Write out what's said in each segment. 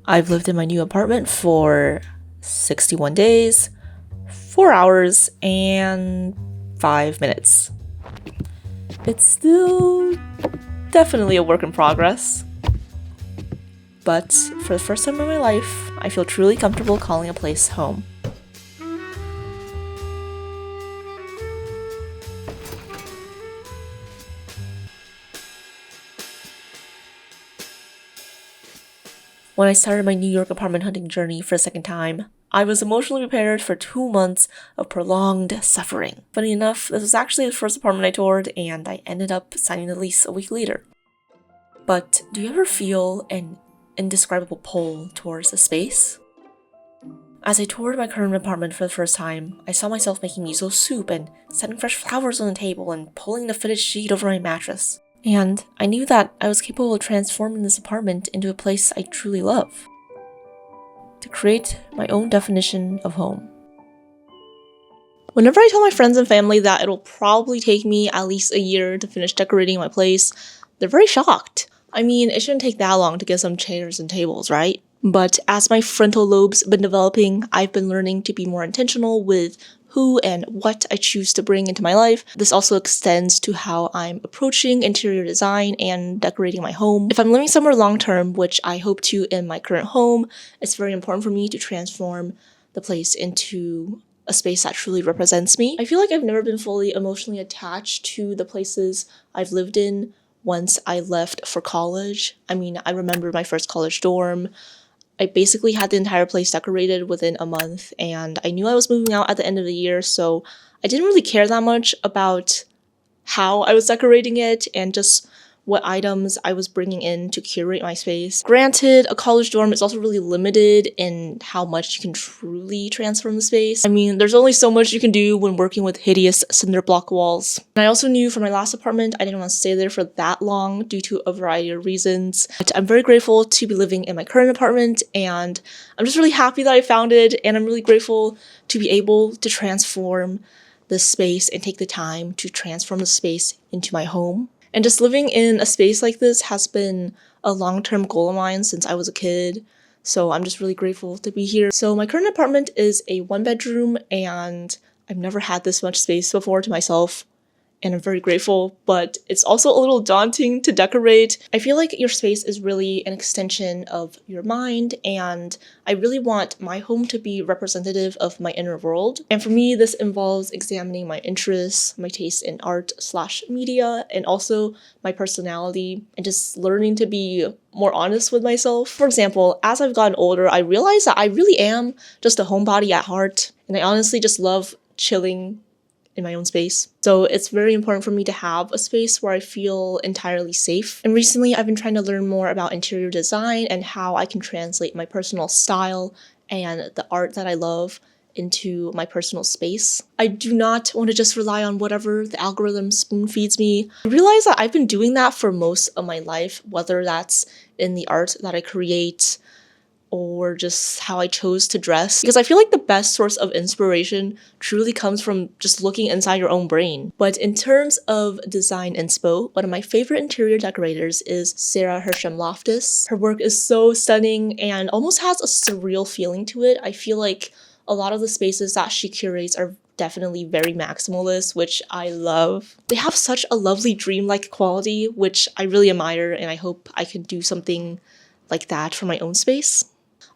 I've lived in my new apartment for 61 days, 4 hours, and 5 minutes. It's still definitely a work in progress. But for the first time in my life, I feel truly comfortable calling a place home. When I started my New York apartment hunting journey for a second time, I was emotionally prepared for 2 months of prolonged suffering. Funny enough, this was actually the first apartment I toured, and I ended up signing the lease a week later. But do you ever feel an indescribable pull towards a space? As I toured my current apartment for the first time, I saw myself making miso soup and setting fresh flowers on the table and pulling the fitted sheet over my mattress. And I knew that I was capable of transforming this apartment into a place I truly love. To create my own definition of home. Whenever I tell my friends and family that it'll probably take me at least a year to finish decorating my place, they're very shocked. I mean, it shouldn't take that long to get some chairs and tables, right? But as my frontal lobe's been developing, I've been learning to be more intentional with who and what I choose to bring into my life. This also extends to how I'm approaching interior design and decorating my home. If I'm living somewhere long-term, which I hope to in my current home, it's very important for me to transform the place into a space that truly represents me. I feel like I've never been fully emotionally attached to the places I've lived in once I left for college. I mean, I remember my first college dorm. I basically had the entire place decorated within a month, and I knew I was moving out at the end of the year, so I didn't really care that much about how I was decorating it and just what items I was bringing in to curate my space. Granted, a college dorm is also really limited in how much you can truly transform the space. I mean, there's only so much you can do when working with hideous cinder block walls. And I also knew for my last apartment, I didn't want to stay there for that long due to a variety of reasons. But I'm very grateful to be living in my current apartment, and I'm just really happy that I found it, and I'm really grateful to be able to transform the space and take the time to transform the space into my home. And just living in a space like this has been a long-term goal of mine since I was a kid, so I'm just really grateful to be here. So my current apartment is a 1-bedroom, and I've never had this much space before to myself, and I'm very grateful, but it's also a little daunting to decorate. I feel like your space is really an extension of your mind, and I really want my home to be representative of my inner world. And for me, this involves examining my interests, my taste in art/media, and also my personality, and just learning to be more honest with myself. For example, as I've gotten older, I realize that I really am just a homebody at heart, and I honestly just love chilling in my own space. So it's very important for me to have a space where I feel entirely safe. And recently I've been trying to learn more about interior design and how I can translate my personal style and the art that I love into my personal space. I do not want to just rely on whatever the algorithm spoon feeds me. I realize that I've been doing that for most of my life, whether that's in the art that I create or just how I chose to dress, because I feel like the best source of inspiration truly comes from just looking inside your own brain. But in terms of design inspo, one of my favorite interior decorators is Sarah Hersham Loftus. Her work is so stunning and almost has a surreal feeling to it. I feel like a lot of the spaces that she curates are definitely very maximalist, which I love. They have such a lovely dreamlike quality, which I really admire, and I hope I can do something like that for my own space.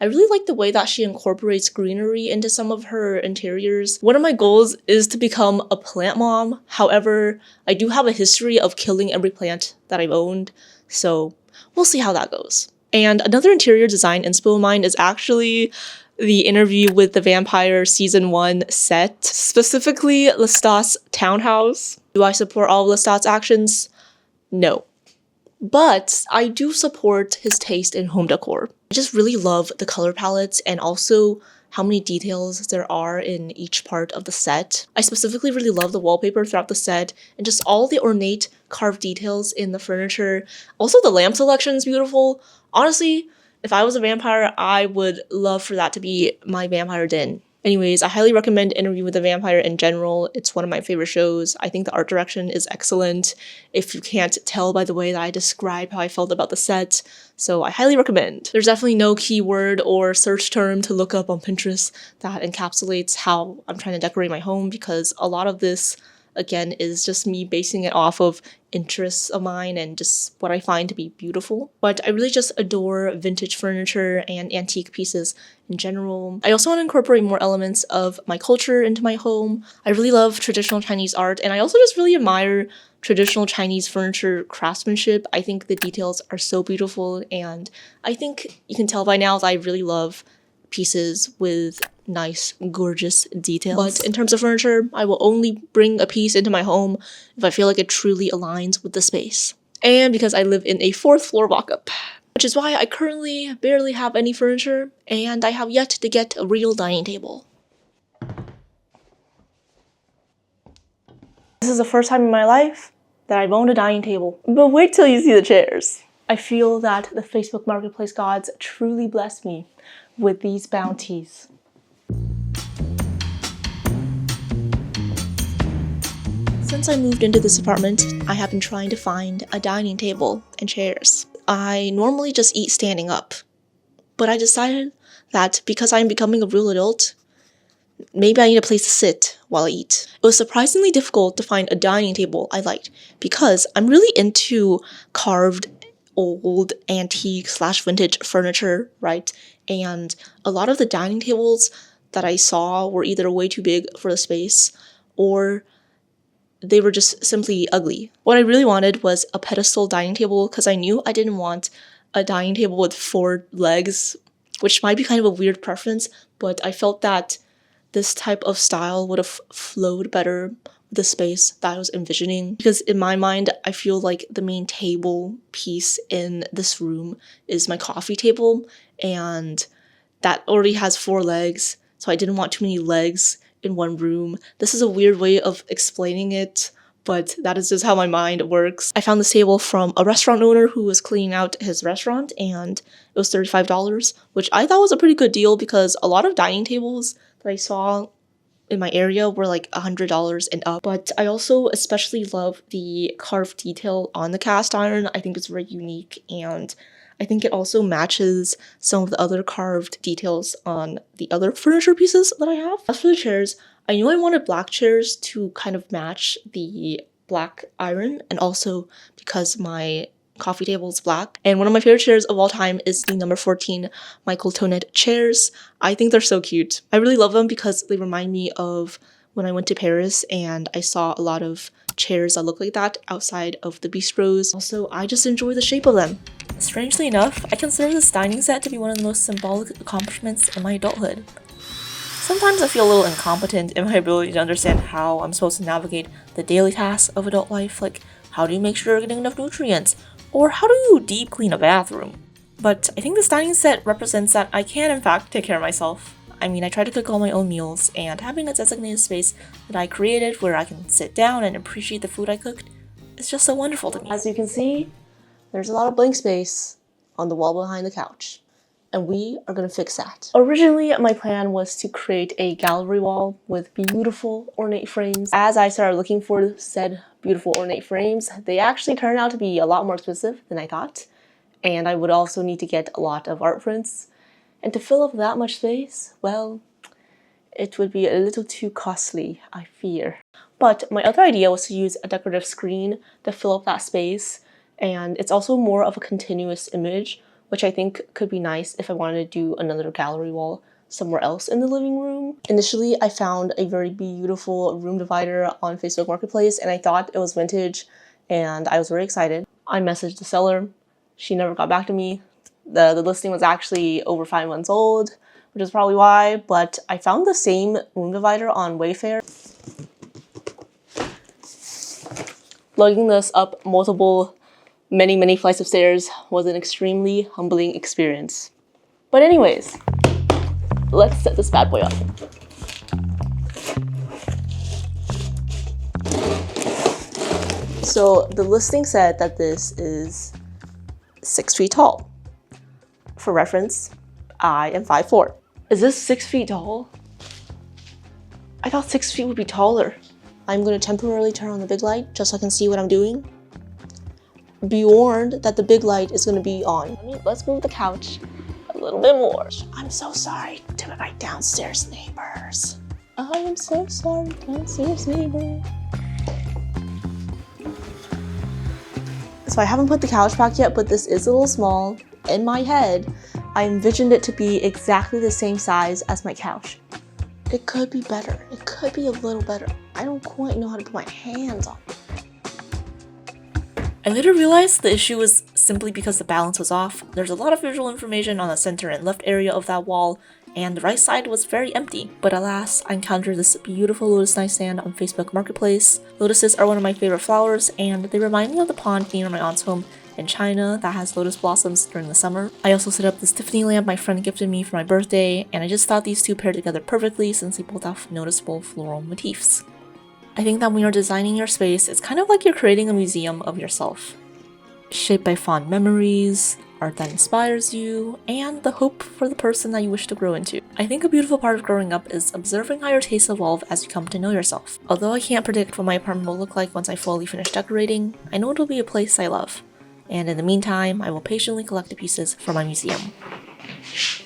I really like the way that she incorporates greenery into some of her interiors. One of my goals is to become a plant mom. However, I do have a history of killing every plant that I've owned, so we'll see how that goes. And another interior design inspo of mine is actually the Interview with the Vampire Season 1 set, specifically Lestat's townhouse. Do I support all of Lestat's actions? No. But I do support his taste in home decor. I just really love the color palettes and also how many details there are in each part of the set. I specifically really love the wallpaper throughout the set and just all the ornate carved details in the furniture. Also, the lamp selection is beautiful. Honestly, if I was a vampire, I would love for that to be my vampire den. Anyways, I highly recommend Interview with the Vampire in general. It's one of my favorite shows. I think the art direction is excellent, if you can't tell by the way that I describe how I felt about the set. So I highly recommend. There's definitely no keyword or search term to look up on Pinterest that encapsulates how I'm trying to decorate my home, because a lot of this, again, is just me basing it off of interests of mine and just what I find to be beautiful. But I really just adore vintage furniture and antique pieces in general. I also want to incorporate more elements of my culture into my home. I really love traditional Chinese art, and I also just really admire traditional Chinese furniture craftsmanship. I think the details are so beautiful, and I think you can tell by now that I really love pieces with nice, gorgeous details. But in terms of furniture, I will only bring a piece into my home if I feel like it truly aligns with the space. And because I live in a 4th floor walk-up, which is why I currently barely have any furniture, and I have yet to get a real dining table. This is the first time in my life that I've owned a dining table. But wait till you see the chairs. I feel that the Facebook Marketplace gods truly blessed me with these bounties. Since I moved into this apartment, I have been trying to find a dining table and chairs. I normally just eat standing up, but I decided that because I'm becoming a real adult, maybe I need a place to sit while I eat. It was surprisingly difficult to find a dining table I liked, because I'm really into carved old antique / vintage furniture, right? And a lot of the dining tables that I saw were either way too big for the space, or they were just simply ugly. What I really wanted was a pedestal dining table, because I knew I didn't want a dining table with 4 legs, which might be kind of a weird preference, but I felt that this type of style would have flowed better with the space that I was envisioning. Because in my mind, I feel like the main table piece in this room is my coffee table, and that already has 4 legs, so I didn't want too many legs in one room. This is a weird way of explaining it, but that is just how my mind works. I found this table from a restaurant owner who was cleaning out his restaurant, and it was $35, which I thought was a pretty good deal, because a lot of dining tables that I saw in my area were like $100 and up. But I also especially love the carved detail on the cast iron. I think it's very unique, and I think it also matches some of the other carved details on the other furniture pieces that I have. As for the chairs, I knew I wanted black chairs to kind of match the black iron, and also because my coffee table is black. And one of my favorite chairs of all time is the number 14 Michael Tonet chairs. I think they're so cute. I really love them because they remind me of when I went to Paris and I saw a lot of chairs that look like that outside of the bistros. Also, I just enjoy the shape of them. Strangely enough, I consider this dining set to be one of the most symbolic accomplishments in my adulthood. Sometimes I feel a little incompetent in my ability to understand how I'm supposed to navigate the daily tasks of adult life, like how do you make sure you're getting enough nutrients, or how do you deep clean a bathroom? But I think this dining set represents that I can in fact take care of myself. I mean, I try to cook all my own meals, and having a designated space that I created where I can sit down and appreciate the food I cooked is just so wonderful to me. As you can see, there's a lot of blank space on the wall behind the couch, and we are gonna fix that. Originally, my plan was to create a gallery wall with beautiful ornate frames. As I started looking for said beautiful ornate frames, they actually turned out to be a lot more expensive than I thought, and I would also need to get a lot of art prints. And to fill up that much space, well, it would be a little too costly, I fear. But my other idea was to use a decorative screen to fill up that space, and it's also more of a continuous image, which I think could be nice if I wanted to do another gallery wall somewhere else in the living room. Initially, I found a very beautiful room divider on Facebook Marketplace, and I thought it was vintage, and I was very excited. I messaged the seller. She never got back to me. The listing was actually over 5 months old, which is probably why, but I found the same room divider on Wayfair. Lugging this up many flights of stairs was an extremely humbling experience. But anyways, let's set this bad boy up. So the listing said that this is 6 feet tall. For reference, I am 5'4". Is this 6 feet tall? I thought 6 feet would be taller. I'm gonna temporarily turn on the big light just so I can see what I'm doing. Be warned that the big light is gonna be on. Let's move the couch a little bit more. I'm so sorry to my downstairs neighbors. I am so sorry, downstairs neighbor. So I haven't put the couch back yet, but this is a little small. In my head, I envisioned it to be exactly the same size as my couch. It could be better. It could be a little better. I don't quite know how to put my hands on it. I later realized the issue was simply because the balance was off. There's a lot of visual information on the center and left area of that wall, and the right side was very empty. But alas, I encountered this beautiful lotus nightstand on Facebook Marketplace. Lotuses are one of my favorite flowers, and they remind me of the pond near my aunt's home in China that has lotus blossoms during the summer. I also set up this Tiffany lamp my friend gifted me for my birthday, and I just thought these two paired together perfectly since they both have noticeable floral motifs. I think that when you're designing your space, it's kind of like you're creating a museum of yourself. Shaped by fond memories, art that inspires you, and the hope for the person that you wish to grow into. I think a beautiful part of growing up is observing how your tastes evolve as you come to know yourself. Although I can't predict what my apartment will look like once I fully finish decorating, I know it'll be a place I love. And in the meantime, I will patiently collect the pieces for my museum.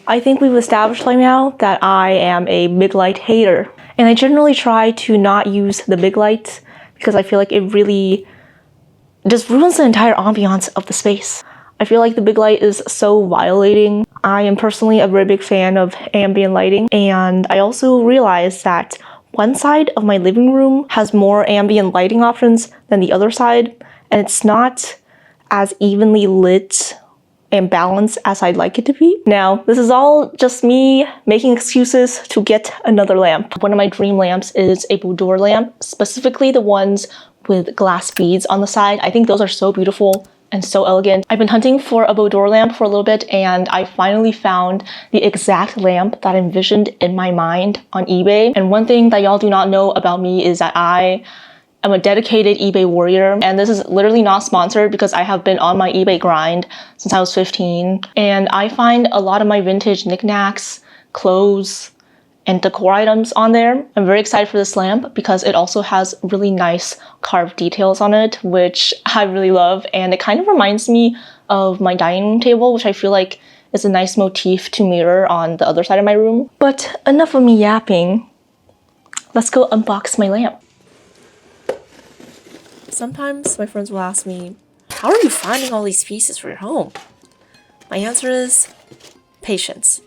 I think we've established by now that I am a big light hater. And I generally try to not use the big light because I feel like it really just ruins the entire ambiance of the space. I feel like the big light is so violating. I am personally a very big fan of ambient lighting, and I also realized that one side of my living room has more ambient lighting options than the other side, and it's not as evenly lit and balanced as I'd like it to be. Now, this is all just me making excuses to get another lamp. One of my dream lamps is a boudoir lamp, specifically the ones with glass beads on the side. I think those are so beautiful and so elegant. I've been hunting for a boudoir lamp for a little bit, and I finally found the exact lamp that I envisioned in my mind on eBay. And one thing that y'all do not know about me is that I'm a dedicated eBay warrior, and this is literally not sponsored because I have been on my eBay grind since I was 15, and I find a lot of my vintage knickknacks, clothes, and decor items on there. I'm very excited for this lamp because it also has really nice carved details on it, which I really love, and it kind of reminds me of my dining room table, which I feel like is a nice motif to mirror on the other side of my room. But enough of me yapping. Let's go unbox my lamp. Sometimes my friends will ask me, how are you finding all these pieces for your home? My answer is patience.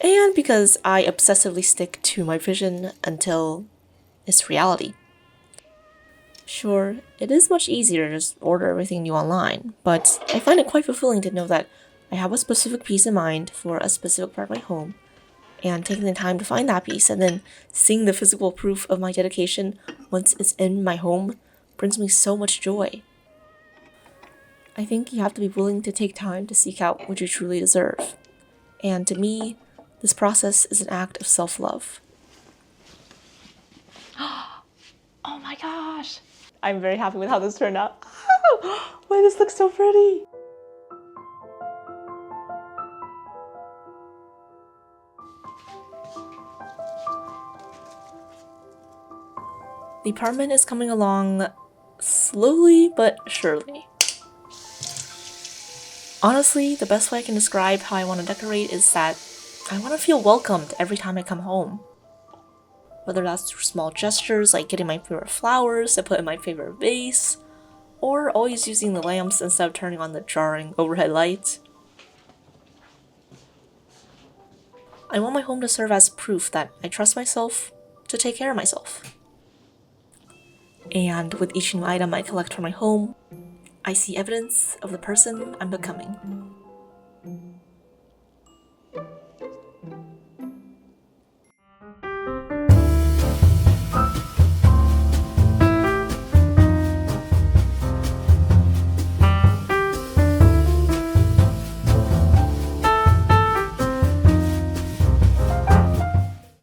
And because I obsessively stick to my vision until it's reality. Sure, it is much easier to just order everything new online, but I find it quite fulfilling to know that I have a specific piece in mind for a specific part of my home, and taking the time to find that piece and then seeing the physical proof of my dedication once it's in my home brings me so much joy. I think you have to be willing to take time to seek out what you truly deserve. And to me, this process is an act of self-love. Oh my gosh! I'm very happy with how this turned out. Why, this looks so pretty! The apartment is coming along slowly but surely. Honestly, the best way I can describe how I want to decorate is that I want to feel welcomed every time I come home. Whether that's through small gestures like getting my favorite flowers to put in my favorite vase, or always using the lamps instead of turning on the jarring overhead lights. I want my home to serve as proof that I trust myself to take care of myself. And with each new item I collect for my home, I see evidence of the person I'm becoming.